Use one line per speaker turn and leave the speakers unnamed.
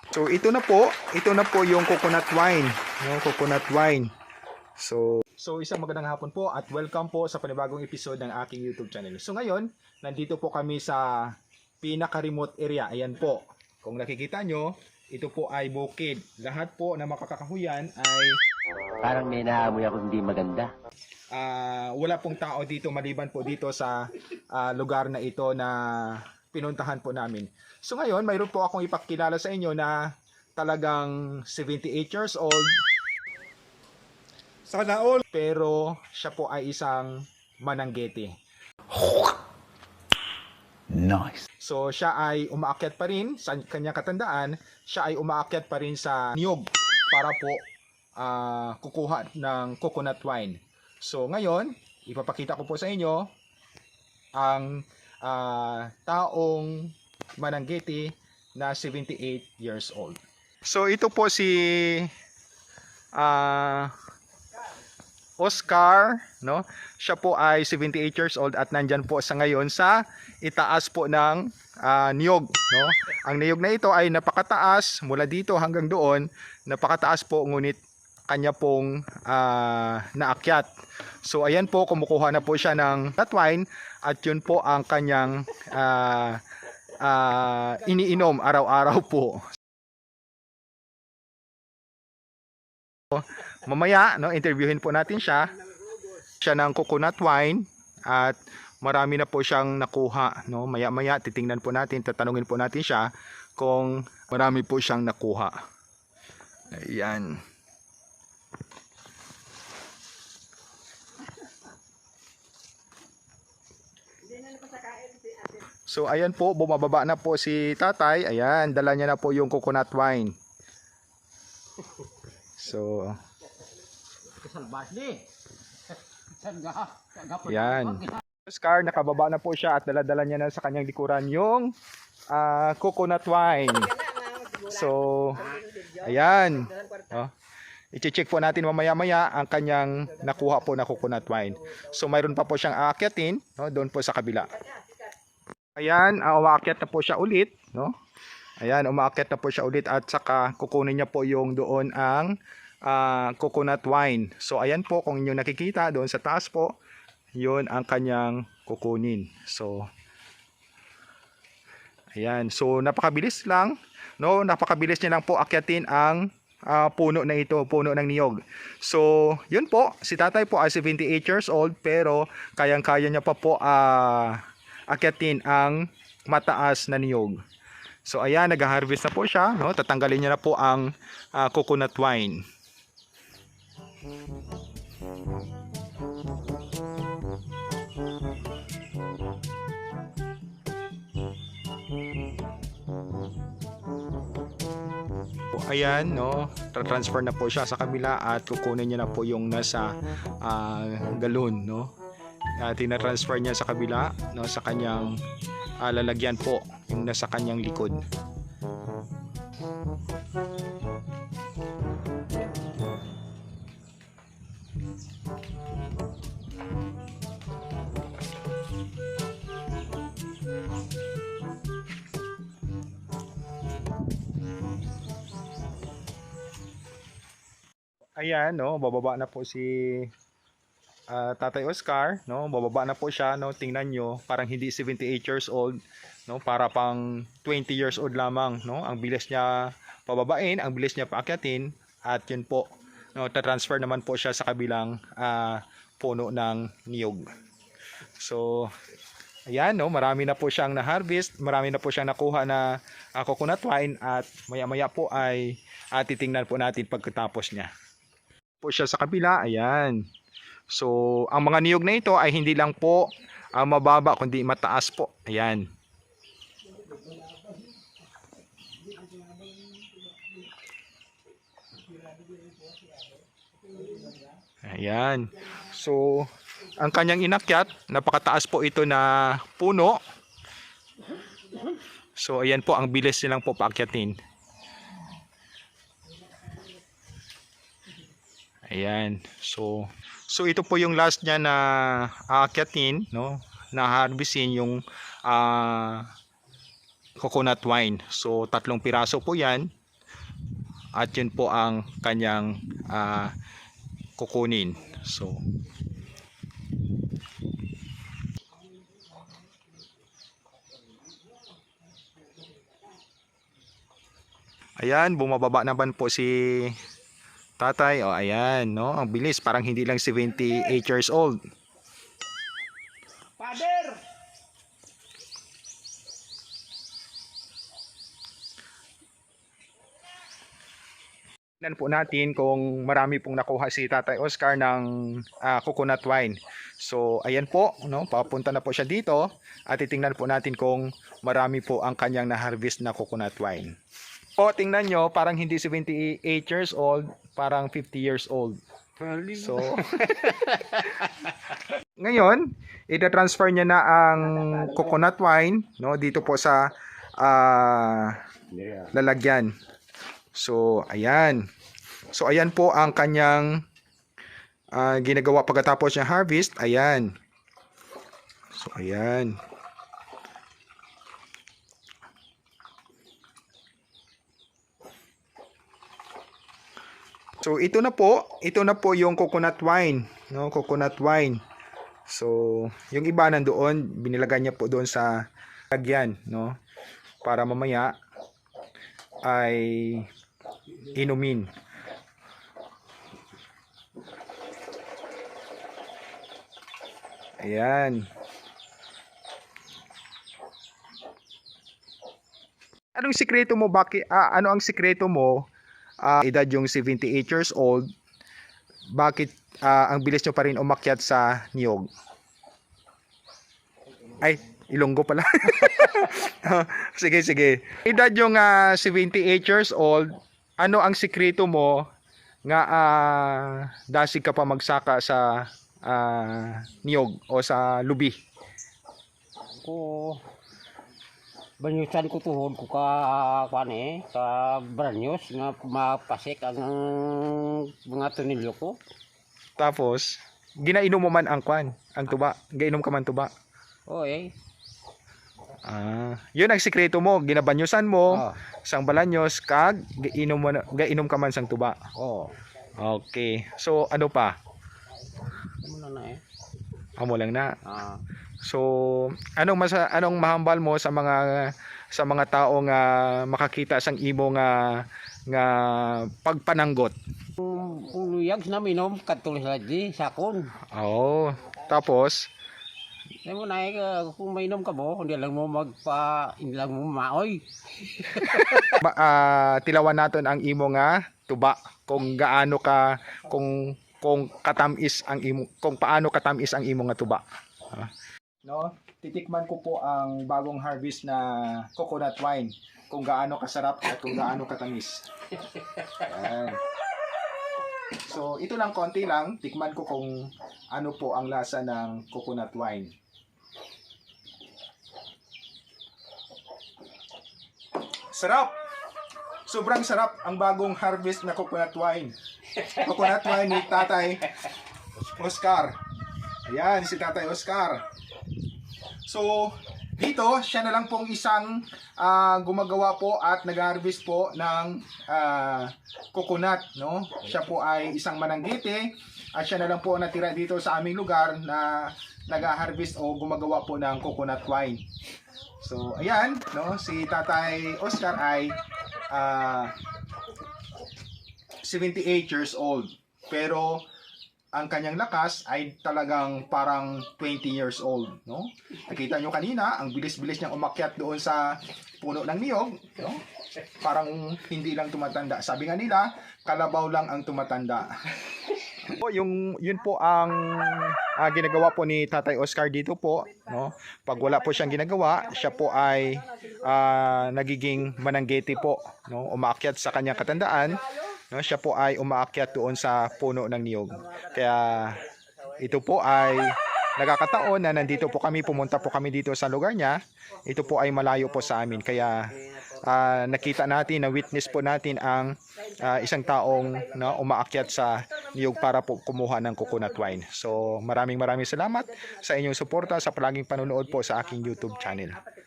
So ito na po yung coconut wine, no, coconut wine. So isang magandang hapon po at welcome po sa panibagong episode ng aking YouTube channel. So ngayon, nandito po kami sa pinaka-remote area. Ayan po. Kung nakikita nyo, ito po ay bukid. Lahat po na makakakahuyan ay
Parang may naamoy ako hindi maganda.
wala pong tao dito maliban po dito sa lugar na ito na pinuntahan po namin. So ngayon, mayroon po akong ipakilala sa inyo na talagang 78 years old. Sana all. Pero siya po ay isang Mananggete.
Nice.
So siya ay umaakyat pa rin sa kanyang katandaan, siya ay umaakyat pa rin sa niyog para po kukuha ng coconut wine. So ngayon, ipapakita ko po sa inyo ang taong Mananggete na 78 years old. So ito po si Oscar, no? Siya po ay 78 years old at nandyan po sa ngayon sa itaas po ng niyog, no? Ang niyog na ito ay napakataas mula dito hanggang doon, napakataas po ngunit kanya pong naakyat. So ayan po, kumukuha na po siya ng that wine at yun po ang kanyang iniinom araw-araw po. Mamaya, no, interviewin po natin siya ng coconut wine at marami na po siyang nakuha, no. Maya-maya titingnan po natin, tatanungin po natin siya kung marami po siyang nakuha. Ayan. So ayan po, bumababa na po si tatay. Ayan, dala niya na po yung coconut wine. So yan. Oscar, nakababa na po siya at dala-dala niya na sa kanyang likuran yung coconut wine. So ayan. Oh. I-check po natin mamaya-maya ang kanyang nakuha po na coconut wine. So mayroon pa po siyang aakyatin, no, doon po sa kabila. Ayan, umaakyat na po siya ulit, no? Ayan, umaakyat na po siya ulit at saka kukunin niya po yung doon ang coconut wine. So ayan po, kung inyong nakikita doon sa taas po, yun ang kanyang kukunin. So ayan, so napakabilis lang, no? Napakabilis niya lang po akyatin ang puno na ito, puno ng niyog. So yun po, si tatay po ay 78 years old pero kayang-kaya niya pa po akyatin ang mataas na niyog. So ayan, nag-harvest na po siya, no? Tatanggalin niya na po ang coconut wine. Ayan, no, transfer na po siya sa kabila at kukunin niya na po yung nasa galon, no. Tina-transfer niya sa kabila, no, sa kanyang lalagyan po, yung nasa kanyang likod. Ayan, no, bababa na po si Tatay Oscar, no, bababa na po siya, no. Tingnan nyo, parang hindi 78 years old, no, para pang 20 years old lamang, no. Ang bilis niya pababain, ang bilis niya paakyatin at yun po, no, ta-transfer naman po siya sa kabilang puno ng niyog. So ayan, no, marami na po siyang na-harvest, marami na po siyang nakuha na coconut wine at maya-maya po ay titingnan po natin pagkatapos niya. Po siya sa kabila, ayan. So ang mga niyog na ito ay hindi lang po mababa kundi mataas po. Ayan. Ayan. So ang kanyang inakyat, napakataas po ito na puno. So ayan po, ang bilis nilang po paakyatin. Ayan. So ito po yung last niya na aakyatin, no? Na harvestin yung coconut wine. So 3 piraso po 'yan. at yun po ang kanyang kukunin. So ayan, bumababa naman po si tatay. O ayan, no? Ang bilis, parang hindi lang 78 years old.
Father!
Tignan po natin kung marami pong nakuha si Tatay Oscar ng coconut wine. So ayan po, no? Papunta na po siya dito at titingnan po natin kung marami po ang kanyang na-harvest na coconut wine. Po, tingnan nyo, parang hindi 78 years old, parang 50 years old. So, ngayon, ida-transfer niya na ang coconut wine, no, dito po sa lalagyan. So, ayan. So, ayan po ang kanyang ginagawa pagkatapos niya harvest. Ayan. So, ayan. So ito na po yung coconut wine, no, coconut wine. So yung iba nandoon, binilagay niya po doon sa lagyan, no, para mamaya ay inumin. Ayan. Anong sikreto mo, ano ang sikreto mo? Edad yung 78 years old, bakit ang bilis nyo pa rin umakyat sa niyog? Ay, Ilonggo pala. Sige, sige. Edad yung 78 years old, ano ang sikreto mo nga dasig ka pa magsaka sa niyog o sa lubi?
Ko banyusan ko tuhod ko ka ka branyos nga mapasik ang mga tunilyo ko.
Tapos, ginainom mo man ang ang tuba. Gainom ka man tuba.
Oy.
Yun ang sikreto mo, ginabanyusan mo sang balanyos kag gainom ka man sang tuba.
Oh.
Okay. So ano pa?
Ano na
Amo lang na. So anong mahambal mo sa mga tao nga makakita sang imo nga pagpananggot?
Kung luyag na minom katulis lagi sakon.
Oo. Tapos
Mo na kung mainom ka mo, hindi lang mo maoy.
Tilawan naton ang imo nga tuba kung gaano ka kung katamis ang imo, kung paano katamis ang imo nga tuba. No, titikman ko po ang bagong harvest na coconut wine, kung gaano kasarap at kung gaano katamis. Ayan. So ito lang, konti lang, tikman ko kung ano po ang lasa ng coconut wine. Sarap! Sobrang sarap ang bagong harvest na coconut wine. Coconut wine ni Tatay Oscar. Ayan, si Tatay Oscar. So, dito, siya na lang pong isang gumagawa po at nag-harvest po ng coconut, no? Siya po ay isang mananggiti at siya na lang po natira dito sa aming lugar na nag-harvest o gumagawa po ng coconut wine. So, ayan, no? Si Tatay Oscar ay 78 years old. Pero ang kanyang lakas ay talagang parang 20 years old, no? Nakita nyo kanina, ang bilis-bilis niyang umakyat doon sa puno ng niyog, no? Parang hindi lang tumatanda. Sabi nga nila, kalabaw lang ang tumatanda. Yun po ang ginagawa po ni Tatay Oscar dito po, no? Pag wala po siyang ginagawa, siya po ay nagiging mananggiti po, no? Umaakyat sa kanyang katandaan, no? Siya po ay umaakyat doon sa puno ng niyog. Kaya ito po ay nagkakataon na nandito po kami, pumunta po kami dito sa lugar niya. Ito po ay malayo po sa amin. Kaya nakita natin, na witness po natin ang isang taong umaakyat sa niyog para po kumuha ng coconut wine. So maraming salamat sa inyong suporta, sa palaging panonood po sa aking YouTube channel.